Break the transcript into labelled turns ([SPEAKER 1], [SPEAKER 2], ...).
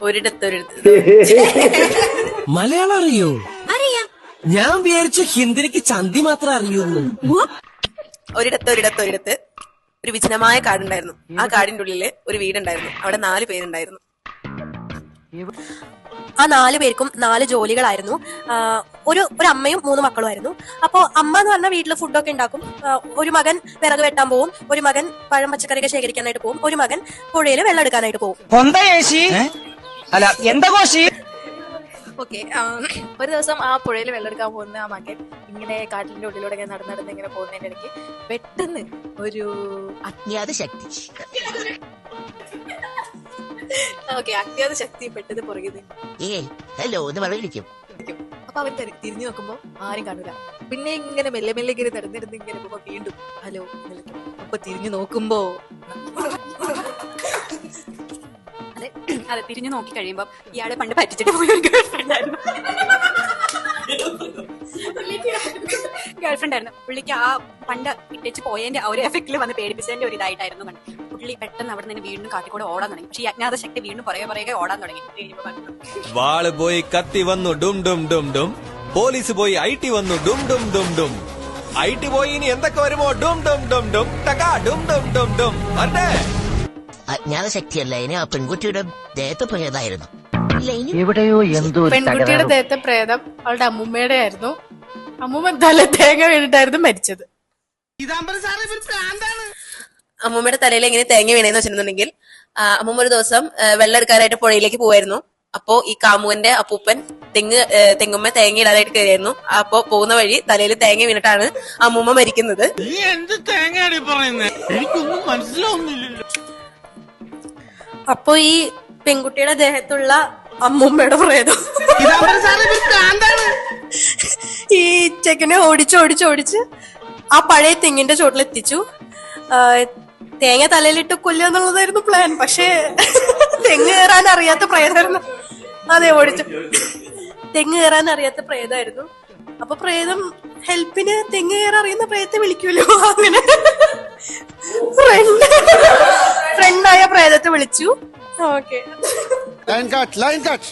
[SPEAKER 1] ഒരിടത്തൊരിടത്ത്.
[SPEAKER 2] മലയാളം അറിയോ?
[SPEAKER 1] അറിയാം.
[SPEAKER 2] ഞാൻ വിചാരിച്ചു ഹിന്ദിക്ക് ചന്തി മാത്രം അറിയൂന്ന്.
[SPEAKER 1] ഒരിടത്തൊരിടത്തൊരിടത്ത് ഒരു വിജനമായ കാടുണ്ടായിരുന്നു. ആ കാടിന്റെ ഉള്ളില് ഒരു വീടുണ്ടായിരുന്നു. അവിടെ 4 പേരുണ്ടായിരുന്നു.
[SPEAKER 3] ആ 4 പേർക്കും 4 ജോലികളായിരുന്നു. ഒരു അമ്മയും 3 മക്കളുമായിരുന്നു. അപ്പോ അമ്മ എന്ന് പറഞ്ഞാൽ വീട്ടിൽ ഫുഡൊക്കെ ഉണ്ടാക്കും. ഒരു മകൻ വിറക് വെട്ടാൻ പോവും, ഒരു മകൻ പഴം പച്ചക്കറിയൊക്കെ ശേഖരിക്കാനായിട്ട് പോകും, ഒരു മകൻ പുഴയിൽ വെള്ളം എടുക്കാനായിട്ട് പോകും.
[SPEAKER 4] ഓക്കെ, ഒരു ദിവസം ആ പുഴയിൽ വെള്ളമെടുക്കാൻ പോകുന്ന ആ മകൻ ഇങ്ങനെ കാട്ടിന്റെ ഉള്ളിലൂടെ നടന്ന് ഇങ്ങനെ പോകുന്നതിന്റെ ഇടയ്ക്ക് പെട്ടെന്ന് ഒരു
[SPEAKER 5] അജ്ഞാത ശക്തി
[SPEAKER 4] അജ്ഞാത ശക്തി പെട്ടെന്ന് പുറകിൽ
[SPEAKER 5] ഹലോ എന്ന് പറയിരിക്കും.
[SPEAKER 4] അപ്പൊ അവൻ തിരിഞ്ഞു നോക്കുമ്പോ ആരും കാണൂല. പിന്നെ ഇങ്ങനെ മെല്ലെ മെല്ലെ ഇങ്ങനെ നടന്നിരുന്ന് ഇങ്ങനെ പോകുമ്പോ വീണ്ടും ഹലോ എന്ന് വിളിക്കും. അപ്പൊ തിരിഞ്ഞു നോക്കുമ്പോ
[SPEAKER 6] അതെ, തിരിഞ്ഞു നോക്കി കഴിയുമ്പോ ഇയാളെ പണ്ട് പറ്റിച്ചിട്ട് പോയ ഒരു ഗേൾഫ്രണ്ട് ആയിരുന്നു. പുള്ളിക്ക് ആ പണ്ട് ഇട്ടേച്ച് പോയതിന്റെ ആ ഒരു എഫക്റ്റിൽ വന്ന് പേടിപ്പിച്ചതിന്റെ ഒരു ഇതായിട്ടായിരുന്നു കണ്ടത്. പുള്ളി പെട്ടെന്ന് അവിടെ നിന്ന് വീണ്ടും കാട്ടിക്കൂടെ ഓടാൻ തുടങ്ങി. പക്ഷെ ഈ അജ്ഞാത ശക്തി വീണ്ടും പുറകെ ഓടാൻ തുടങ്ങി.
[SPEAKER 7] വാള് പോയി കത്തി വന്നു ഡും ഡും ഡും ഡും. പോലീസ് പോയി IT വന്നു ഡും ഡും ഡും ഡും. IT പോയി ഇനി എന്തൊക്കെ വരുമോ ഡും ഡും ഡും ഡും ടകാ ഡും ഡും ഡും ഡും. അല്ലേ
[SPEAKER 5] അജ്ഞാത ശക്തിയല്ല, ഇനി ആ പെൺകുട്ടിയുടെ ദേഹത്ത് പോയതായിരുന്നു.
[SPEAKER 8] എവിടെയോ എന്തോ
[SPEAKER 9] പെൺകുട്ടിയുടെ ദേഹത്തെ പ്രേതം അവളുടെ അമ്മൂമ്മയുടെ ആയിരുന്നു. അമ്മൂമ്മ തല തേങ്ങ വീണിട്ടായിരുന്നു മരിച്ചത്.
[SPEAKER 1] അമ്മൂമ്മയുടെ തലയിൽ എങ്ങനെ തേങ്ങ വീണേന്ന് വെച്ചിട്ടുണ്ടെങ്കിൽ, അമ്മൂമ്മ ഒരു ദിവസം വെള്ളം എടുക്കാനായിട്ട് പുഴയിലേക്ക് പോവായിരുന്നു. അപ്പോ ഈ കാമുവിന്റെ അപ്പൂപ്പൻ തെങ്ങുമ്മ തേങ്ങ ഇടാനായിട്ട് കയറിയായിരുന്നു. അപ്പോ പോകുന്ന വഴി തലയിൽ തേങ്ങ വീണിട്ടാണ് അമ്മൂമ്മ മരിക്കുന്നത്.
[SPEAKER 3] അപ്പൊ ഈ പെൺകുട്ടിയുടെ ദേഹത്തുള്ള അമ്മൂമ്മയുടെ പ്രേതം ഈ ചെക്കനെ ഓടിച്ച് ആ പഴയ തെങ്ങിന്റെ ചോട്ടിലെത്തിച്ചു. തേങ്ങ തലയിലിട്ട് കൊല്ലുക എന്നുള്ളതായിരുന്നു പ്ലാൻ. പക്ഷെ തെങ്ങ് കയറാൻ അറിയാത്ത പ്രേതമായിരുന്നു. അതെ, തെങ്ങ് കയറാൻ അറിയാത്ത പ്രേതമായിരുന്നു. അപ്പൊ പ്രേതം ഹെൽപ്പിന് തെങ്ങ് കയറാൻ അറിയുന്ന പ്രേതത്തെ വിളിക്കുമല്ലോ. അങ്ങനെ ഫ്രണ്ടായ പ്രേതത്തെ വിളിച്ചു. Okay,
[SPEAKER 10] line cut